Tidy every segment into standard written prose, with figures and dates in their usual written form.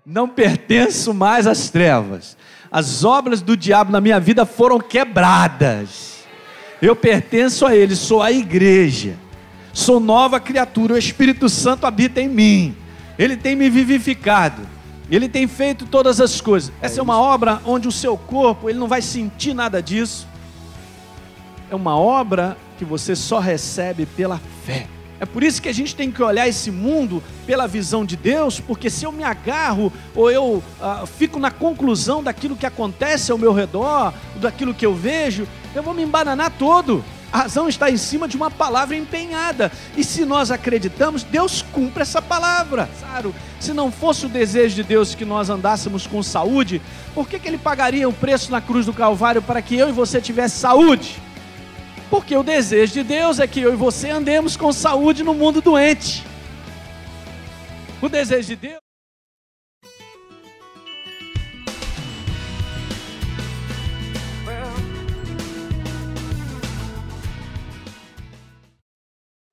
Não pertenço mais às trevas. As obras do diabo na minha vida foram quebradas. Eu pertenço a Ele, sou a igreja. Sou nova criatura, o Espírito Santo habita em mim. Ele tem me vivificado. Ele tem feito todas as coisas. Essa é uma obra onde o seu corpo, ele não vai sentir nada disso. É uma obra que você só recebe pela fé. É por isso que a gente tem que olhar esse mundo pela visão de Deus, porque se eu me agarro ou eu fico na conclusão daquilo que acontece ao meu redor, daquilo que eu vejo, eu vou me embananar todo. A razão está em cima de uma palavra empenhada. E se nós acreditamos, Deus cumpre essa palavra. Claro, se não fosse o desejo de Deus que nós andássemos com saúde, por que Ele pagaria o preço na cruz do Calvário para que eu e você tivesse saúde? Porque o desejo de Deus é que eu e você andemos com saúde no mundo doente. O desejo de Deus...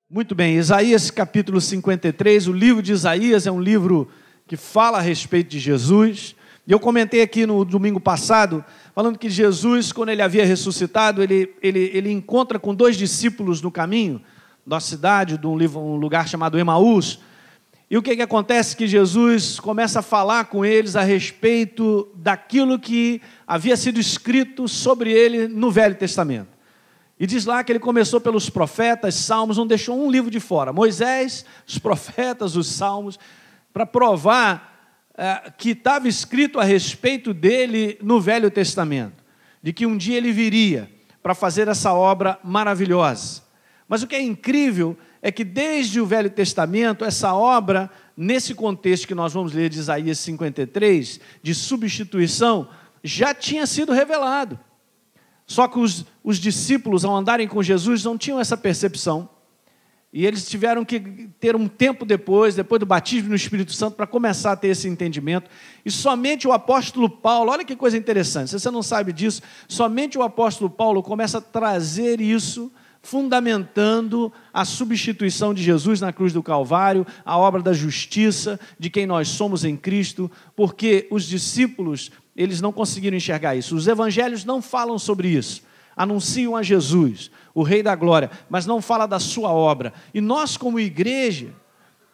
Muito bem, Isaías capítulo 53, o livro de Isaías é um livro que fala a respeito de Jesus. E eu comentei aqui no domingo passado, falando que Jesus, quando ele havia ressuscitado, ele encontra com 2 discípulos no caminho da cidade, de um lugar chamado Emaús. E o que acontece? Que Jesus começa a falar com eles a respeito daquilo que havia sido escrito sobre ele no Velho Testamento. E diz lá que ele começou pelos profetas, salmos, não deixou um livro de fora. Moisés, os profetas, os salmos, para provar que estava escrito a respeito dele no Velho Testamento, de que um dia ele viria para fazer essa obra maravilhosa. Mas o que é incrível é que desde o Velho Testamento, essa obra, nesse contexto que nós vamos ler de Isaías 53, de substituição, já tinha sido revelado. Só que os discípulos, ao andarem com Jesus, não tinham essa percepção. E eles tiveram que ter um tempo depois do batismo no Espírito Santo, para começar a ter esse entendimento. E somente o apóstolo Paulo, olha que coisa interessante, se você não sabe disso, somente o apóstolo Paulo começa a trazer isso, fundamentando a substituição de Jesus na cruz do Calvário, a obra da justiça, de quem nós somos em Cristo, porque os discípulos, eles não conseguiram enxergar isso. Os evangelhos não falam sobre isso. Anunciam a Jesus, o Rei da Glória, mas não fala da sua obra. E nós, como igreja,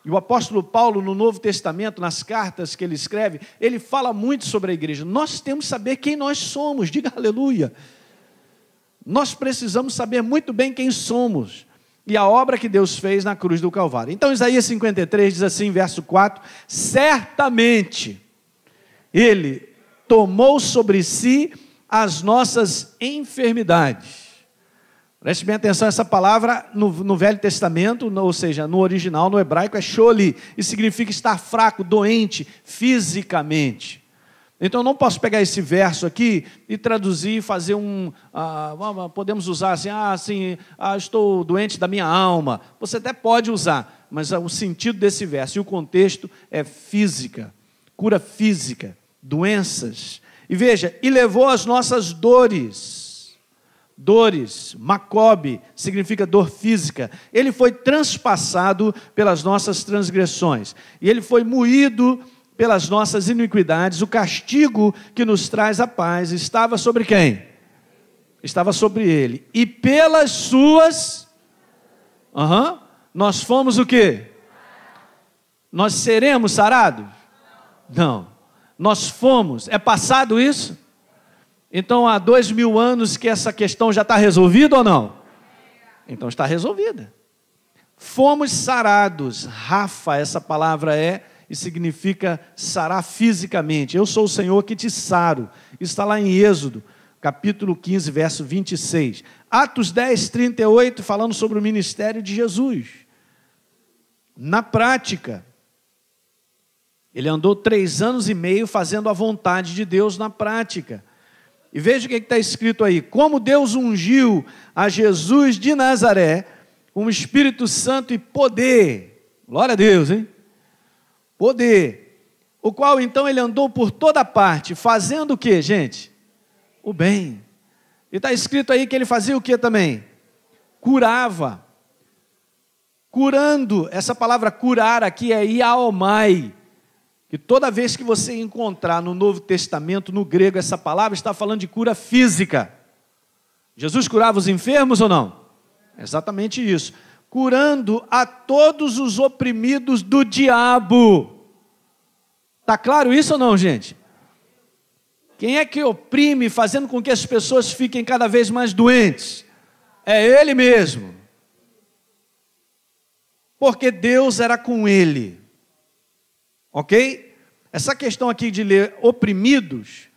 e o apóstolo Paulo, no Novo Testamento, nas cartas que ele escreve, ele fala muito sobre a igreja. Nós temos que saber quem nós somos, diga aleluia. Nós precisamos saber muito bem quem somos e a obra que Deus fez na cruz do Calvário. Então, Isaías 53 diz assim, verso 4, certamente Ele tomou sobre si as nossas enfermidades. Preste bem atenção, essa palavra no Velho Testamento, ou seja, no original, no hebraico, é sholi, e significa estar fraco, doente, fisicamente. Então, eu não posso pegar esse verso aqui e traduzir e fazer podemos usar assim, estou doente da minha alma. Você até pode usar, mas o sentido desse verso e o contexto é física, cura física, doenças. E veja, e levou as nossas dores, macobe, significa dor física. Ele foi transpassado pelas nossas transgressões, e ele foi moído pelas nossas iniquidades. O castigo que nos traz a paz estava sobre quem? Estava sobre ele. E pelas suas, nós fomos o quê? Nós seremos sarados? Não. Nós fomos. É passado isso? Então há 2000 anos que essa questão já está resolvida ou não? Então está resolvida. Fomos sarados. Rafa, essa palavra e significa sarar fisicamente. Eu sou o Senhor que te saro. Isso está lá em Êxodo, capítulo 15, verso 26. Atos 10, 38, falando sobre o ministério de Jesus. Na prática, ele andou 3 anos e meio fazendo a vontade de Deus na prática. E veja o que está escrito aí. Como Deus ungiu a Jesus de Nazaré com o Espírito Santo e poder. Glória a Deus, hein? Poder. O qual então ele andou por toda parte, fazendo o que, gente? O bem. E está escrito aí que ele fazia o que também? Curava. Curando. Essa palavra curar aqui é iaomai, que toda vez que você encontrar no Novo Testamento, no grego, essa palavra está falando de cura física. Jesus curava os enfermos ou não? É exatamente isso. Curando a todos os oprimidos do diabo. Está claro isso ou não, gente? Quem é que oprime, fazendo com que as pessoas fiquem cada vez mais doentes? É ele mesmo. Porque Deus era com ele. Ok? Essa questão aqui de ler oprimidos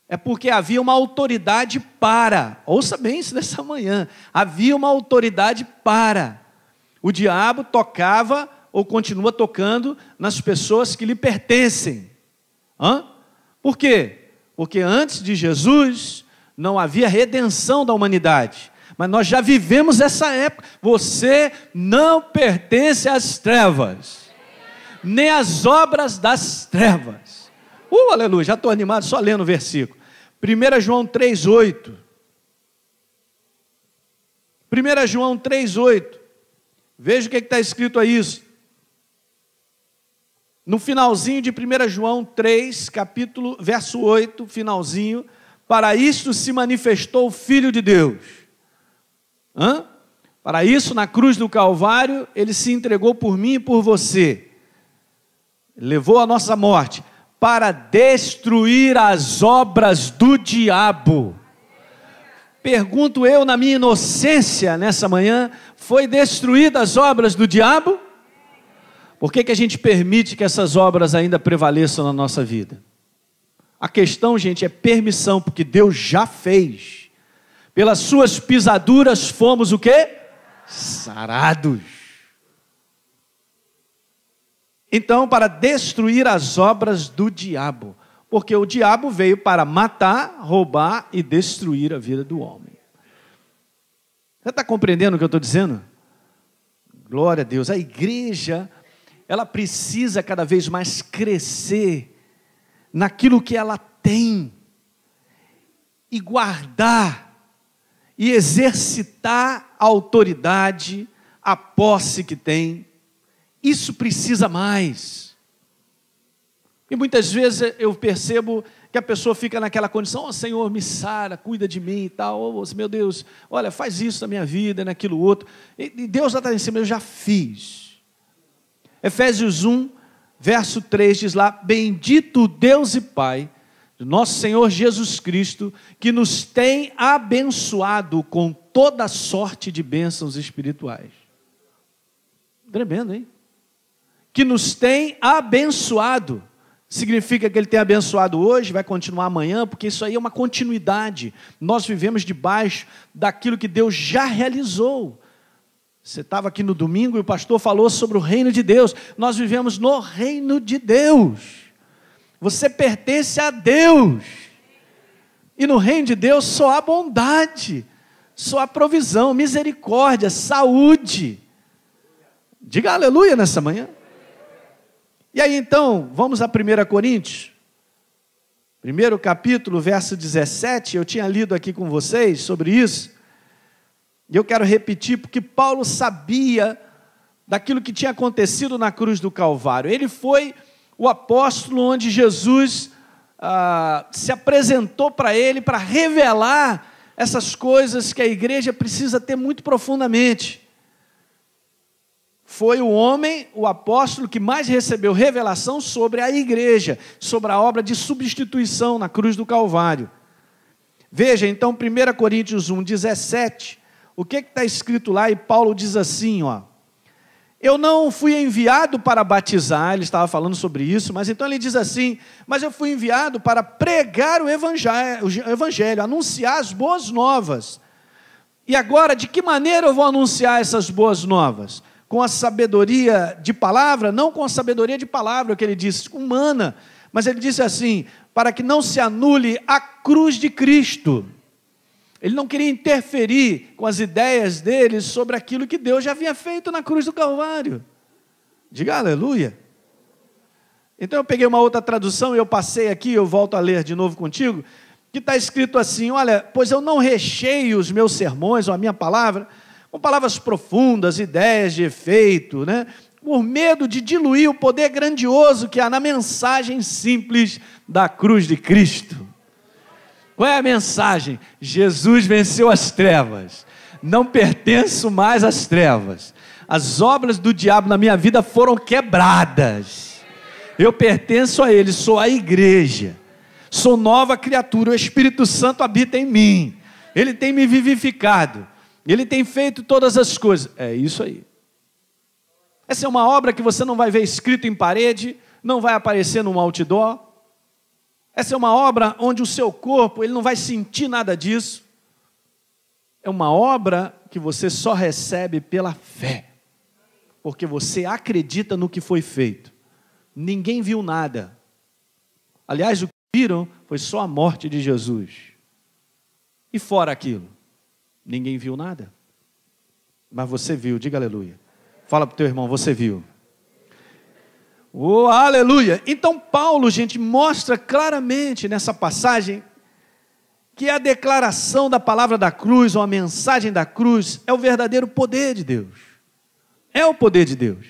é porque havia uma autoridade para. Ouça bem isso nessa manhã. Havia uma autoridade para. O diabo tocava ou continua tocando nas pessoas que lhe pertencem. Por quê? Porque antes de Jesus não havia redenção da humanidade. Mas nós já vivemos essa época. Você não pertence às trevas, nem às obras das trevas. Aleluia, já estou animado só lendo o versículo. 1 João 3,8. 1 João 3,8. Veja o que está escrito aí isso. No finalzinho de 1 João 3, capítulo, verso 8, finalzinho. Para isto se manifestou o Filho de Deus. Para isso, na cruz do Calvário, ele se entregou por mim e por você. Levou a nossa morte para destruir as obras do diabo. Pergunto eu, na minha inocência, nessa manhã, foi destruídas as obras do diabo? Por que a gente permite que essas obras ainda prevaleçam na nossa vida? A questão, gente, é permissão, porque Deus já fez. Pelas suas pisaduras fomos o quê? Sarados. Então, para destruir as obras do diabo, porque o diabo veio para matar, roubar e destruir a vida do homem. Você está compreendendo o que eu estou dizendo? Glória a Deus. A igreja, ela precisa cada vez mais crescer naquilo que ela tem e guardar e exercitar a autoridade, a posse que tem. Isso precisa mais. E muitas vezes eu percebo que a pessoa fica naquela condição: Senhor, me sara, cuida de mim e tal. Meu Deus, olha, faz isso na minha vida, naquilo outro. E Deus já está em cima, eu já fiz. Efésios 1, verso 3 diz lá: bendito Deus e Pai, nosso Senhor Jesus Cristo, que nos tem abençoado com toda sorte de bênçãos espirituais. Tremendo, hein? Que nos tem abençoado. Significa que Ele tem abençoado hoje, vai continuar amanhã, porque isso aí é uma continuidade. Nós vivemos debaixo daquilo que Deus já realizou. Você estava aqui no domingo e o pastor falou sobre o reino de Deus. Nós vivemos no reino de Deus. Você pertence a Deus. E no reino de Deus só há bondade, só há provisão, misericórdia, saúde. Diga aleluia nessa manhã. E aí então, vamos a 1 Coríntios, primeiro capítulo, verso 17, eu tinha lido aqui com vocês sobre isso, e eu quero repetir, porque Paulo sabia daquilo que tinha acontecido na cruz do Calvário. Ele foi o apóstolo onde Jesus se apresentou para ele, para revelar essas coisas que a igreja precisa ter muito profundamente. Foi o homem, o apóstolo, que mais recebeu revelação sobre a igreja, sobre a obra de substituição na cruz do Calvário. Veja, então, 1 Coríntios 1, 17, o que está escrito lá? E Paulo diz assim, eu não fui enviado para batizar, ele estava falando sobre isso, mas então ele diz assim, mas eu fui enviado para pregar o evangelho, anunciar as boas novas. E agora, de que maneira eu vou anunciar essas boas novas? Com a sabedoria de palavra? Não com a sabedoria de palavra, que ele disse, humana, mas ele disse assim, para que não se anule a cruz de Cristo. Ele não queria interferir com as ideias dele sobre aquilo que Deus já havia feito na cruz do Calvário. Diga aleluia. Então eu peguei uma outra tradução e eu passei aqui, eu volto a ler de novo contigo, que está escrito assim, olha, pois eu não recheio os meus sermões ou a minha palavra com palavras profundas, ideias de efeito, por medo de diluir o poder grandioso que há na mensagem simples da cruz de Cristo. Qual é a mensagem? Jesus venceu as trevas. Não pertenço mais às trevas. As obras do diabo na minha vida foram quebradas. Eu pertenço a Ele, sou a igreja. Sou nova criatura, o Espírito Santo habita em mim. Ele tem me vivificado. Ele tem feito todas as coisas. É isso aí. Essa é uma obra que você não vai ver escrito em parede, não vai aparecer num outdoor. Essa é uma obra onde o seu corpo ele não vai sentir nada disso. É uma obra que você só recebe pela fé. Porque você acredita no que foi feito. Ninguém viu nada. Aliás, o que viram foi só a morte de Jesus. E fora aquilo, ninguém viu nada. Mas você viu, diga aleluia. Fala para o teu irmão, você viu. Oh, aleluia. Então Paulo, gente, mostra claramente nessa passagem que a declaração da palavra da cruz, ou a mensagem da cruz, é o verdadeiro poder de Deus. É o poder de Deus.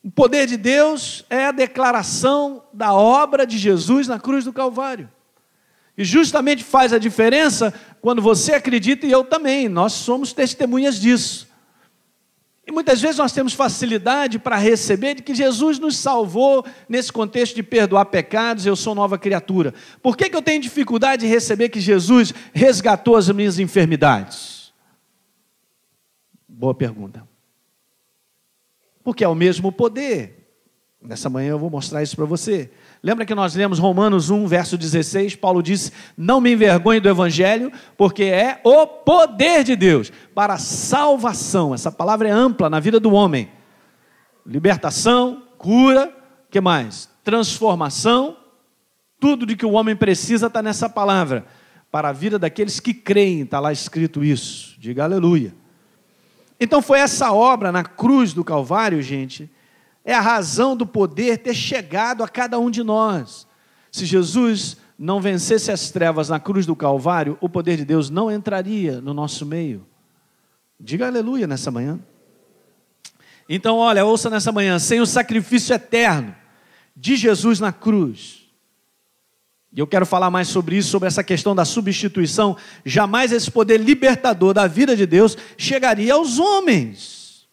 O poder de Deus é a declaração da obra de Jesus na cruz do Calvário. E justamente faz a diferença quando você acredita e eu também. Nós somos testemunhas disso. E muitas vezes nós temos facilidade para receber de que Jesus nos salvou nesse contexto de perdoar pecados, eu sou nova criatura. Por que eu tenho dificuldade de receber que Jesus resgatou as minhas enfermidades? Boa pergunta. Porque é o mesmo poder. Nessa manhã eu vou mostrar isso para você. Lembra que nós lemos Romanos 1, verso 16, Paulo disse, não me envergonhe do Evangelho, porque é o poder de Deus para a salvação. Essa palavra é ampla na vida do homem. Libertação, cura, o que mais? Transformação, tudo de que o homem precisa está nessa palavra. Para a vida daqueles que creem, está lá escrito isso. Diga aleluia. Então foi essa obra na cruz do Calvário, gente, é a razão do poder ter chegado a cada um de nós. Se Jesus não vencesse as trevas na cruz do Calvário, o poder de Deus não entraria no nosso meio. Diga aleluia nessa manhã. Então, olha, ouça nessa manhã, sem o sacrifício eterno de Jesus na cruz, e eu quero falar mais sobre isso, sobre essa questão da substituição, jamais esse poder libertador da vida de Deus chegaria aos homens.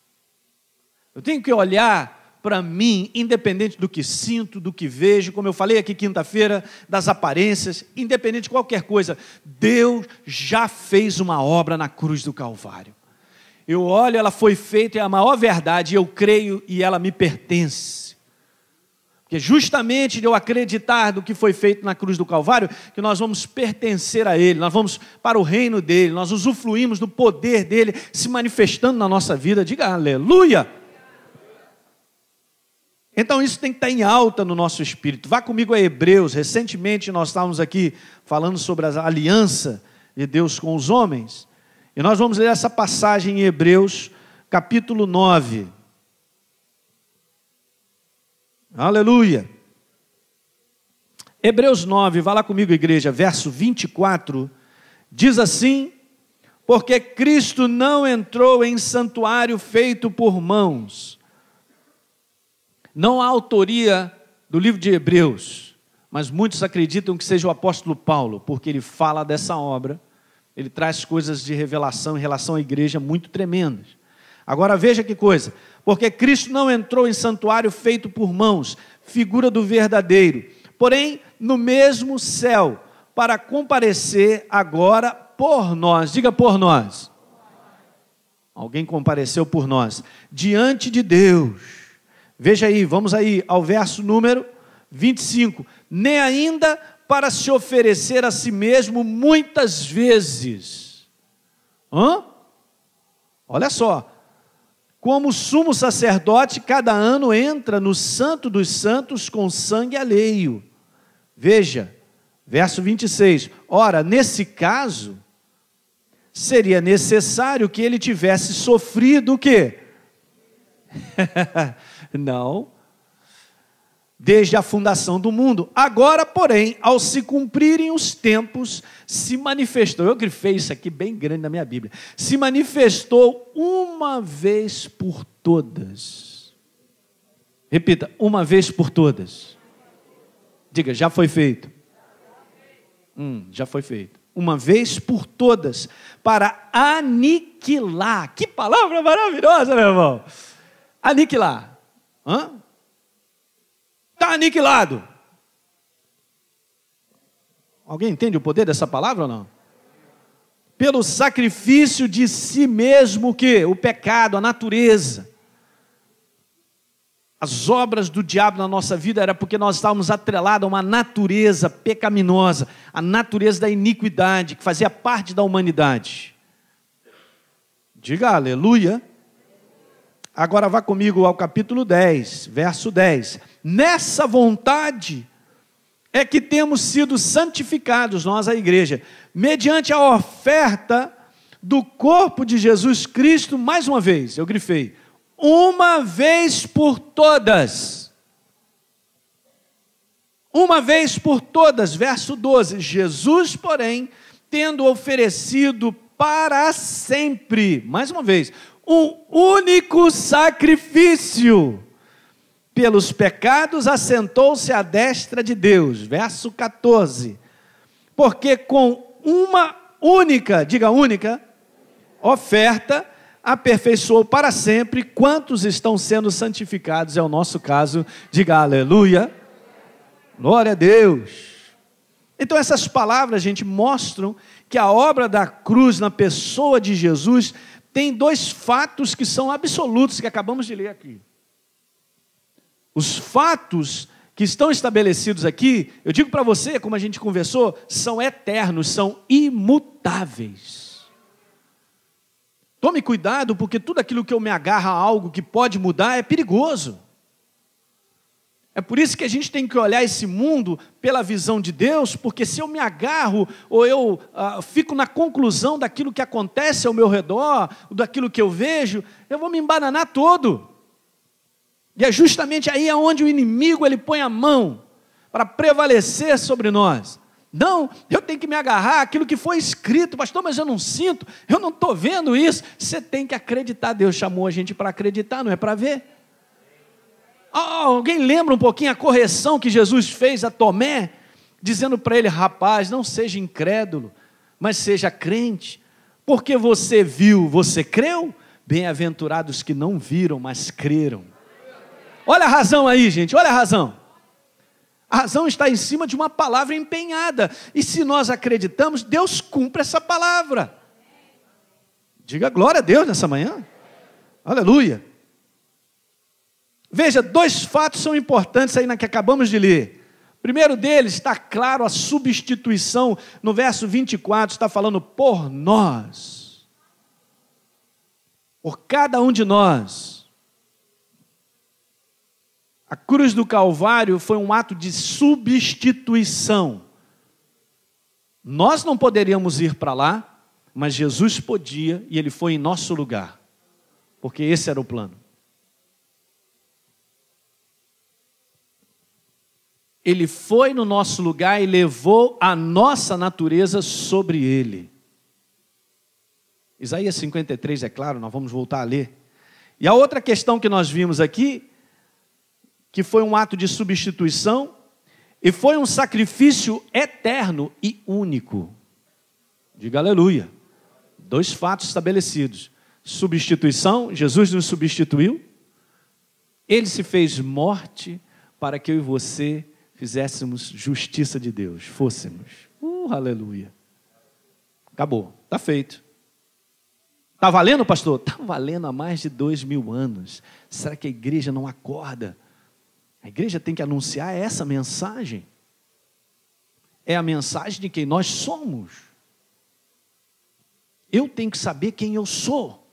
Eu tenho que olhar para mim, independente do que sinto, do que vejo, como eu falei aqui quinta-feira, das aparências, independente de qualquer coisa, Deus já fez uma obra na cruz do Calvário. Eu olho, ela foi feita, é a maior verdade, eu creio e ela me pertence. Porque justamente de eu acreditar do que foi feito na cruz do Calvário, que nós vamos pertencer a Ele, nós vamos para o reino dEle, nós usufruímos do poder dEle se manifestando na nossa vida, diga aleluia! Então isso tem que estar em alta no nosso espírito. Vá comigo a Hebreus. Recentemente nós estávamos aqui falando sobre a aliança de Deus com os homens. E nós vamos ler essa passagem em Hebreus, capítulo 9. Aleluia. Hebreus 9, vá lá comigo, igreja, verso 24. Diz assim, porque Cristo não entrou em santuário feito por mãos. Não há autoria do livro de Hebreus, mas muitos acreditam que seja o apóstolo Paulo, porque ele fala dessa obra, ele traz coisas de revelação em relação à igreja muito tremendas. Agora veja que coisa, porque Cristo não entrou em santuário feito por mãos, figura do verdadeiro, porém no mesmo céu, para comparecer agora por nós, diga por nós. Alguém compareceu por nós, diante de Deus. Veja aí, vamos aí ao verso número 25. Nem ainda para se oferecer a si mesmo muitas vezes. Olha só. Como sumo sacerdote, cada ano entra no santo dos santos com sangue alheio. Veja, verso 26. Ora, nesse caso, seria necessário que ele tivesse sofrido o quê? Não, desde a fundação do mundo. Agora, porém, ao se cumprirem os tempos, se manifestou, eu grifei isso aqui bem grande na minha Bíblia, se manifestou uma vez por todas. Repita, uma vez por todas. Diga, já foi feito. Já foi feito. Uma vez por todas, para aniquilar. Que palavra maravilhosa, meu irmão. Aniquilar. Está aniquilado. Alguém entende o poder dessa palavra ou não? Pelo sacrifício de si mesmo, o quê? O pecado, a natureza. As obras do diabo na nossa vida era porque nós estávamos atrelados a uma natureza pecaminosa, a natureza da iniquidade, que fazia parte da humanidade. Diga aleluia. Agora vá comigo ao capítulo 10, verso 10. Nessa vontade é que temos sido santificados, nós a igreja, mediante a oferta do corpo de Jesus Cristo, mais uma vez, eu grifei, uma vez por todas. Uma vez por todas, verso 12. Jesus, porém, tendo oferecido para sempre, mais uma vez, um único sacrifício pelos pecados, assentou-se à destra de Deus. Verso 14. Porque com uma única, diga única, oferta, aperfeiçoou para sempre quantos estão sendo santificados, é o nosso caso, diga aleluia, glória a Deus. Então essas palavras, gente, mostram que a obra da cruz na pessoa de Jesus tem dois fatos que são absolutos, que acabamos de ler aqui. Os fatos que estão estabelecidos aqui, eu digo para você, como a gente conversou, são eternos, são imutáveis. Tome cuidado, porque tudo aquilo que eu me agarro a algo que pode mudar é perigoso. É por isso que a gente tem que olhar esse mundo pela visão de Deus, porque se eu me agarro, ou eu fico na conclusão daquilo que acontece ao meu redor, daquilo que eu vejo, eu vou me embananar todo. E é justamente aí onde o inimigo ele põe a mão para prevalecer sobre nós. Não, eu tenho que me agarrar àquilo que foi escrito, pastor, mas eu não sinto, eu não estou vendo isso. Você tem que acreditar, Deus chamou a gente para acreditar, não é para ver. Alguém lembra um pouquinho a correção que Jesus fez a Tomé, dizendo para ele, rapaz, não seja incrédulo, mas seja crente, porque você viu, você creu? Bem-aventurados que não viram, mas creram. Olha a razão aí, gente, olha a razão. A razão está em cima de uma palavra empenhada. E se nós acreditamos, Deus cumpre essa palavra. Diga glória a Deus nessa manhã. Aleluia. Veja, dois fatos são importantes aí na que acabamos de ler. O primeiro deles está claro a substituição. No verso 24 está falando por nós. Por cada um de nós. A cruz do Calvário foi um ato de substituição. Nós não poderíamos ir para lá, mas Jesus podia e Ele foi em nosso lugar, porque esse era o plano. Ele foi no nosso lugar e levou a nossa natureza sobre Ele. Isaías 53, é claro, nós vamos voltar a ler. E a outra questão que nós vimos aqui, que foi um ato de substituição, e foi um sacrifício eterno e único. Diga aleluia. Dois fatos estabelecidos. Substituição, Jesus nos substituiu. Ele se fez morte para que eu e você fizéssemos justiça de Deus, fôssemos. Aleluia. Acabou, está feito. Está valendo, pastor? Está valendo há mais de 2000 anos. Será que a igreja não acorda? A igreja tem que anunciar essa mensagem. É a mensagem de quem nós somos. Eu tenho que saber quem eu sou.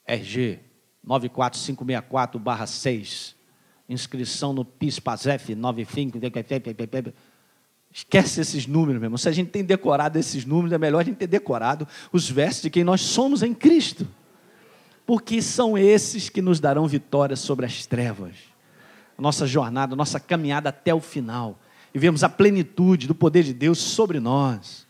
RG 94564/6. Inscrição no PIS/PASEF 95. Esquece esses números, meu irmão. Se a gente tem decorado esses números, é melhor a gente ter decorado os versos de quem nós somos em Cristo. Porque são esses que nos darão vitória sobre as trevas. A nossa jornada, a nossa caminhada até o final. E vemos a plenitude do poder de Deus sobre nós.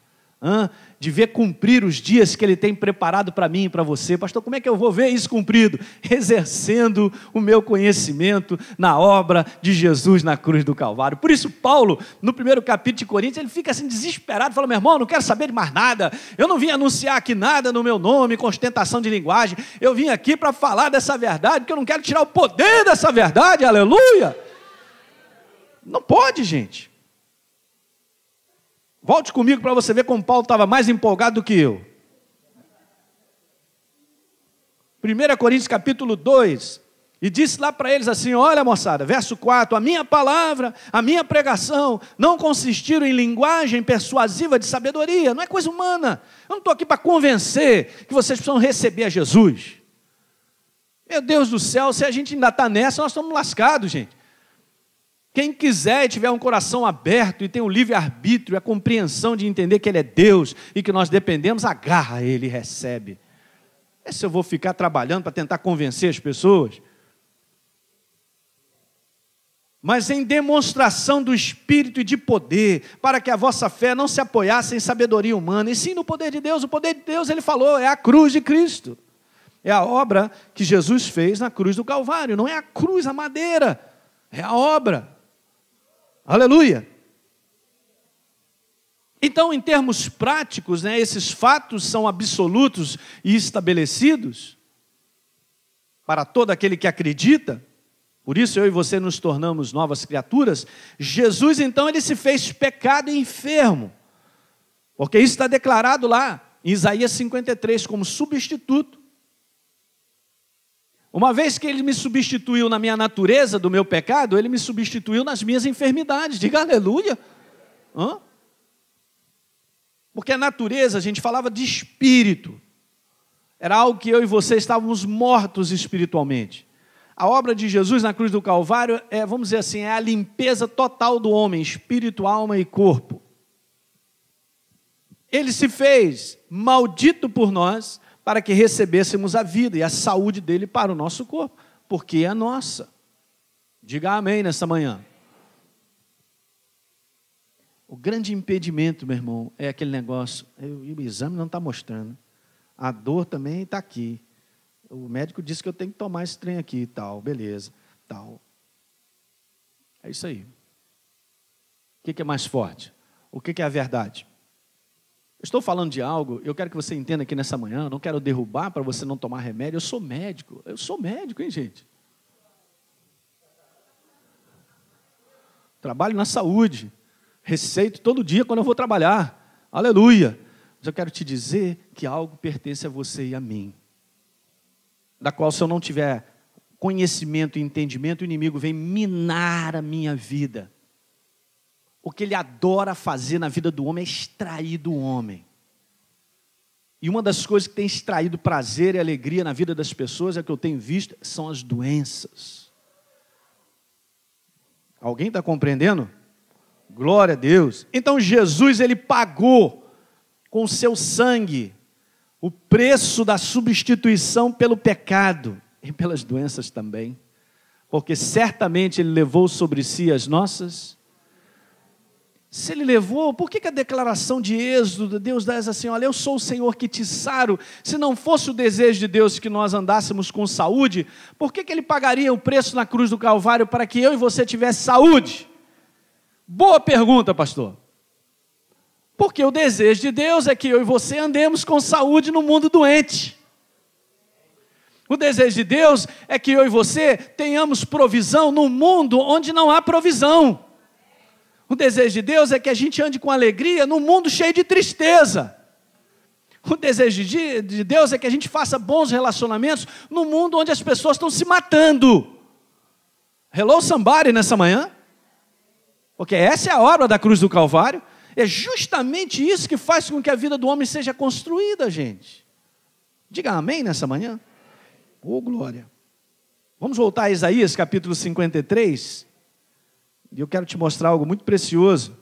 de ver cumprir os dias que Ele tem preparado para mim e para você. Pastor, como é que eu vou ver isso cumprido? Exercendo o meu conhecimento na obra de Jesus na cruz do Calvário. Por isso Paulo, no primeiro capítulo de Coríntios, ele fica assim desesperado, fala, meu irmão, não quero saber de mais nada, eu não vim anunciar aqui nada no meu nome, com ostentação de linguagem, eu vim aqui para falar dessa verdade, porque eu não quero tirar o poder dessa verdade, aleluia. Não pode, gente. Volte comigo para você ver como Paulo estava mais empolgado do que eu. 1 Coríntios capítulo 2, e disse lá para eles assim, olha moçada, verso 4, a minha palavra, a minha pregação, não consistiram em linguagem persuasiva de sabedoria, não é coisa humana, eu não estou aqui para convencer que vocês precisam receber a Jesus. Meu Deus do céu, se a gente ainda está nessa, nós estamos lascados, gente. Quem quiser e tiver um coração aberto e tem o livre-arbítrio, a compreensão de entender que Ele é Deus e que nós dependemos, agarra Ele e recebe. Se eu vou ficar trabalhando para tentar convencer as pessoas? Mas em demonstração do Espírito e de poder, para que a vossa fé não se apoiasse em sabedoria humana, e sim no poder de Deus. O poder de Deus, Ele falou, é a cruz de Cristo. É a obra que Jesus fez na cruz do Calvário, não é a cruz, a madeira, é a obra. Aleluia! Então, em termos práticos, esses fatos são absolutos e estabelecidos para todo aquele que acredita. Por isso eu e você nos tornamos novas criaturas. Jesus, então, Ele se fez pecado e enfermo, porque isso está declarado lá em Isaías 53 como substituto. Uma vez que Ele me substituiu na minha natureza do meu pecado, Ele me substituiu nas minhas enfermidades. Diga aleluia. Porque a natureza, a gente falava de espírito. Era algo que eu e você estávamos mortos espiritualmente. A obra de Jesus na cruz do Calvário é, vamos dizer assim, é a limpeza total do homem, espírito, alma e corpo. Ele se fez maldito por nós, para que recebêssemos a vida e a saúde dele para o nosso corpo, porque é nossa. Diga amém nessa manhã. O grande impedimento, meu irmão, é aquele negócio, o exame não está mostrando, a dor também está aqui, o médico disse que eu tenho que tomar esse trem aqui e tal, beleza, tal. É isso aí. O que é mais forte? O que é a verdade? Estou falando de algo, eu quero que você entenda aqui nessa manhã, eu não quero derrubar para você não tomar remédio, eu sou médico, hein, gente? Trabalho na saúde, receito todo dia quando eu vou trabalhar, aleluia. Mas eu quero te dizer que algo pertence a você e a mim, da qual se eu não tiver conhecimento e entendimento, o inimigo vem minar a minha vida. O que ele adora fazer na vida do homem é extrair do homem. E uma das coisas que tem extraído prazer e alegria na vida das pessoas, é que eu tenho visto, são as doenças. Alguém está compreendendo? Glória a Deus. Então Jesus, Ele pagou com o seu sangue o preço da substituição pelo pecado e pelas doenças também. Porque certamente Ele levou sobre si as nossas. Se Ele levou, por que a declaração de Êxodo, Deus diz assim, olha, eu sou o Senhor que te saro, se não fosse o desejo de Deus que nós andássemos com saúde, por que Ele pagaria o preço na cruz do Calvário para que eu e você tivesse saúde? Boa pergunta, pastor. Porque o desejo de Deus é que eu e você andemos com saúde no mundo doente. O desejo de Deus é que eu e você tenhamos provisão no mundo onde não há provisão. O desejo de Deus é que a gente ande com alegria num mundo cheio de tristeza. O desejo de Deus é que a gente faça bons relacionamentos num mundo onde as pessoas estão se matando. Hello somebody nessa manhã? Porque essa é a obra da cruz do Calvário. É justamente isso que faz com que a vida do homem seja construída, gente. Diga amém nessa manhã. Oh, glória. Vamos voltar a Isaías capítulo 53. E eu quero te mostrar algo muito precioso.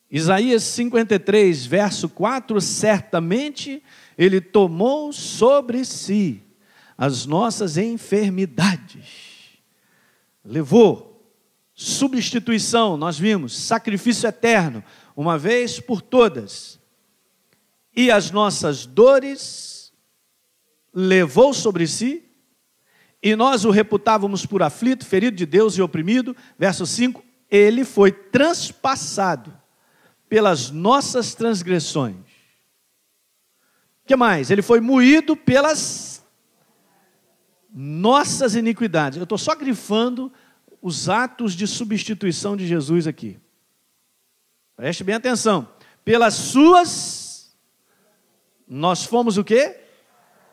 Isaías 53, verso 4, certamente Ele tomou sobre si as nossas enfermidades, levou Substituição, nós vimos, sacrifício eterno, uma vez por todas. E as nossas dores levou sobre si, e nós o reputávamos por aflito, ferido de Deus e oprimido. Verso 5, ele foi transpassado pelas nossas transgressões. O que mais? Ele foi moído pelas nossas iniquidades. Eu estou só grifando os atos de substituição de Jesus aqui. Preste bem atenção. Pelas suas, nós fomos o quê?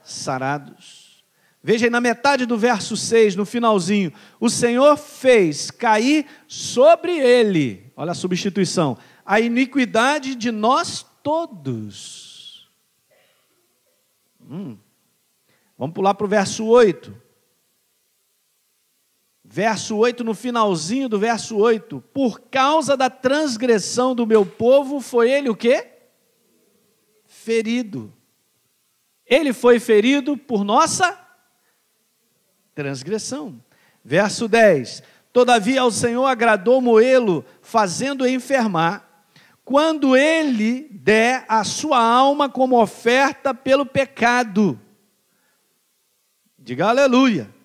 Sarados. Veja aí na metade do verso 6, no finalzinho. O Senhor fez cair sobre ele, olha a substituição, a iniquidade de nós todos. Vamos pular para o verso 8. Verso 8, no finalzinho do verso 8. Por causa da transgressão do meu povo, foi ele o quê? Ferido. Ele foi ferido por nossa transgressão. Verso 10. Todavia ao Senhor agradou moê-lo, fazendo-o enfermar, quando ele der a sua alma como oferta pelo pecado. Diga aleluia.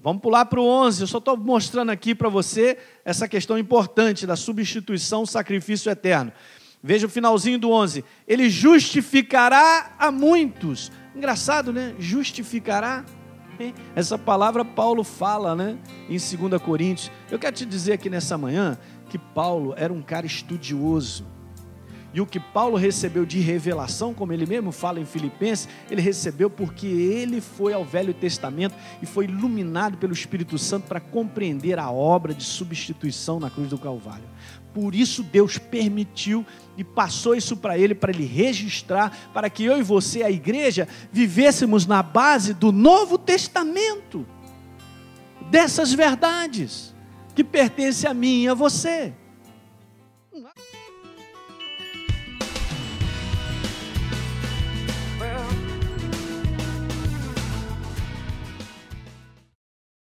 Vamos pular para o 11, eu só estou mostrando aqui para você essa questão importante da substituição, sacrifício eterno. Veja o finalzinho do 11. Ele justificará a muitos. Engraçado, né? Justificará. Essa palavra Paulo fala, né? Em 2 Coríntios. Eu quero te dizer aqui nessa manhã que Paulo era um cara estudioso. E o que Paulo recebeu de revelação, como ele mesmo fala em Filipenses, ele recebeu porque ele foi ao Velho Testamento e foi iluminado pelo Espírito Santo para compreender a obra de substituição na cruz do Calvário. Por isso Deus permitiu e passou isso para ele registrar, para que eu e você, a igreja, vivêssemos na base do Novo Testamento, dessas verdades que pertencem a mim e a você.